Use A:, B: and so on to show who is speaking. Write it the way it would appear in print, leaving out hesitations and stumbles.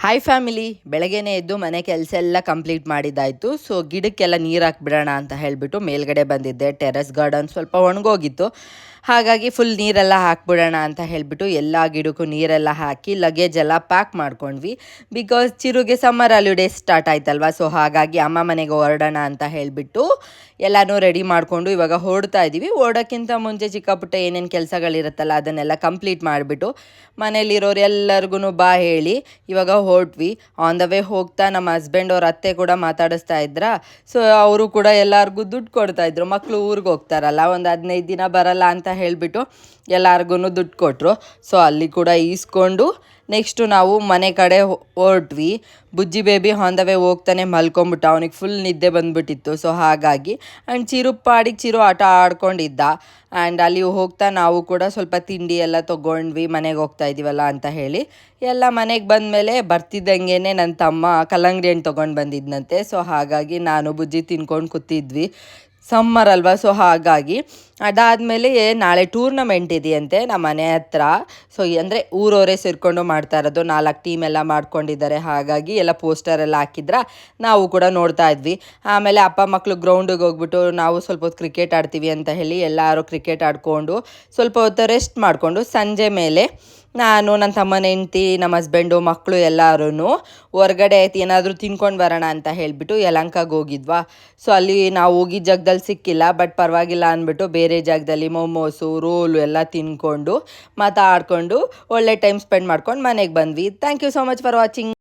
A: Hi family, ಬೆಳಗ್ಗೆನೇ ಎದ್ದು ಮನೆ ಕೆಲಸ ಎಲ್ಲ ಕಂಪ್ಲೀಟ್ ಮಾಡಿದ್ದಾಯಿತು. ಸೊ ಗಿಡಕ್ಕೆಲ್ಲ ನೀರು ಹಾಕ್ಬಿಡೋಣ ಅಂತ ಹೇಳಿಬಿಟ್ಟು ಮೇಲ್ಗಡೆ ಬಂದಿದ್ದೆ. ಟೆರೆಸ್ ಗಾರ್ಡನ್ ಸ್ವಲ್ಪ ಒಣಗೋಗಿತ್ತು, ಹಾಗಾಗಿ ಫುಲ್ ನೀರೆಲ್ಲ ಹಾಕ್ಬಿಡೋಣ ಅಂತ ಹೇಳಿಬಿಟ್ಟು ಎಲ್ಲ ಗಿಡಕ್ಕೂ ನೀರೆಲ್ಲ ಹಾಕಿ ಲಗೇಜ್ ಎಲ್ಲ ಪ್ಯಾಕ್ ಮಾಡ್ಕೊಂಡ್ವಿ. ಬಿಕಾಸ್ ಚಿರುಗೆ ಸಮ್ಮರ್ ಹಾಲಿಡೇಸ್ ಸ್ಟಾರ್ಟ್ ಆಯ್ತಲ್ವ, ಸೊ ಹಾಗಾಗಿ ಅಮ್ಮ ಮನೆಗೆ ಹೊರಡೋಣ ಅಂತ ಹೇಳಿಬಿಟ್ಟು ಎಲ್ಲನೂ ರೆಡಿ ಮಾಡಿಕೊಂಡು ಇವಾಗ ಹೊರಡ್ತಾ ಇದ್ದೀವಿ. ಓಡೋಕ್ಕಿಂತ ಮುಂಚೆ ಚಿಕ್ಕ ಪುಟ್ಟ ಏನೇನು ಕೆಲಸಗಳಿರುತ್ತಲ್ಲ ಅದನ್ನೆಲ್ಲ ಕಂಪ್ಲೀಟ್ ಮಾಡಿಬಿಟ್ಟು ಮನೇಲಿರೋರು ಎಲ್ಲರಿಗೂ ಬಾ ಹೇಳಿ ಇವಾಗ ಹೊರಟ್ವಿ. ಆನ್ ದ ವೇ ಹೋಗ್ತಾ ನಮ್ಮ ಹಸ್ಬೆಂಡ್ ಅವ್ರ ಅತ್ತೆ ಕೂಡ ಮಾತಾಡಿಸ್ತಾ ಇದ್ರ. ಸೊ ಅವರು ಕೂಡ ಎಲ್ಲರಿಗೂ ದುಡ್ಡು ಕೊಡ್ತಾಯಿದ್ರು. ಮಕ್ಕಳು ಊರಿಗೆ ಹೋಗ್ತಾರಲ್ಲ, ಒಂದು 15 ದಿನ ಬರಲ್ಲ ಅಂತ ಹೇಳಿಬಿಟ್ಟು ಎಲ್ಲರಿಗೂ ದುಡ್ಡು ಕೊಟ್ಟರು. ಸೊ ಅಲ್ಲಿ ಕೂಡ ಈಸ್ಕೊಂಡು ನೆಕ್ಸ್ಟು ನಾವು ಮನೆ ಕಡೆ ಹೊರಟ್ವಿ. ಬುಜ್ಜಿ ಬೇಬಿ ಆನ್ ದ ವೇ ಹೋಗ್ತಾನೆ ಮಲ್ಕೊಂಬಿಟ್ಟ, ಅವನಿಗೆ ಫುಲ್ ನಿದ್ದೆ ಬಂದುಬಿಟ್ಟಿತ್ತು. ಸೊ ಹಾಗಾಗಿ ಆ್ಯಂಡ್ ಚಿರು ಆಟ ಆಡ್ಕೊಂಡಿದ್ದ. ಆ್ಯಂಡ್ ಅಲ್ಲಿ ಹೋಗ್ತಾ ನಾವು ಕೂಡ ಸ್ವಲ್ಪ ತಿಂಡಿ ಎಲ್ಲ ತೊಗೊಂಡ್ವಿ, ಮನೆಗೆ ಹೋಗ್ತಾ ಇದ್ದೀವಲ್ಲ ಅಂತ ಹೇಳಿ. ಎಲ್ಲ ಮನೆಗೆ ಬಂದಮೇಲೆ ಬರ್ತಿದ್ದಂಗೆ ನನ್ನ ತಮ್ಮ ಕಲ್ಲಂಗಡಿ ಹಣ್ಣು ತೊಗೊಂಡು ಬಂದಿದ್ದಂತೆ. ಸೊ ಹಾಗಾಗಿ ನಾನು ಬುಜ್ಜಿ ತಿನ್ಕೊಂಡು ಕೂತಿದ್ವಿ. ಸಮ್ಮರ್ ಅಲ್ವಾ, ಸೊ ಹಾಗಾಗಿ ಅದಾದಮೇಲೆ ನಾಳೆ ಟೂರ್ನಮೆಂಟ್ ಇದೆಯಂತೆ ನಮ್ಮ ಮನೆ ಹತ್ರ. ಸೊ ಅಂದರೆ ಊರವರೇ ಸೇರಿಕೊಂಡು ಮಾಡ್ತಾ ಇರೋದು, 4 ಟೀಮ್ ಎಲ್ಲ ಮಾಡ್ಕೊಂಡಿದ್ದಾರೆ. ಹಾಗಾಗಿ ಎಲ್ಲ ಪೋಸ್ಟರ್ ಎಲ್ಲ ಹಾಕಿದ್ರ, ನಾವು ಕೂಡ ನೋಡ್ತಾ ಇದ್ವಿ. ಆಮೇಲೆ ಅಪ್ಪ ಮಕ್ಕಳು ಗ್ರೌಂಡಿಗೆ ಹೋಗ್ಬಿಟ್ಟು ನಾವು ಸ್ವಲ್ಪ ಹೊತ್ತು ಕ್ರಿಕೆಟ್ ಆಡ್ತೀವಿ ಅಂತ ಹೇಳಿ ಎಲ್ಲರೂ ಕ್ರಿಕೆಟ್ ಆಡಿಕೊಂಡು ಸ್ವಲ್ಪ ಹೊತ್ತು ರೆಸ್ಟ್ ಮಾಡಿಕೊಂಡು ಸಂಜೆ ಮೇಲೆ ನಾನು, ನನ್ನ ತಮ್ಮನ ಹೆಂಡ್ತಿ, ನಮ್ಮ ಹಸ್ಬೆಂಡು, ಮಕ್ಕಳು ಎಲ್ಲರೂ ಹೊರಗಡೆ ಏನಾದರೂ ತಿನ್ಕೊಂಡು ಬರೋಣ ಅಂತ ಹೇಳಿಬಿಟ್ಟು ಯಲಹಂಕಕ್ಕೆ ಹೋಗಿದ್ವಾ. ಸೊ ಅಲ್ಲಿ ನಾವು ಹೋಗಿದ್ದ ಜಾಗದಲ್ಲಿ ಸಿಕ್ಕಿಲ್ಲ, ಬಟ್ ಪರವಾಗಿಲ್ಲ ಅಂದ್ಬಿಟ್ಟು ಬೇರೆ ಜಾಗದಲ್ಲಿ ಮೊಮೋಸು, ರೋಲು ಎಲ್ಲ ತಿನ್ಕೊಂಡು ಮಾತಾಡಿಕೊಂಡು ಒಳ್ಳೆ ಟೈಮ್ ಸ್ಪೆಂಡ್ ಮಾಡ್ಕೊಂಡು ಮನೆಗೆ ಬಂದ್ವಿ. Thank you so much for watching.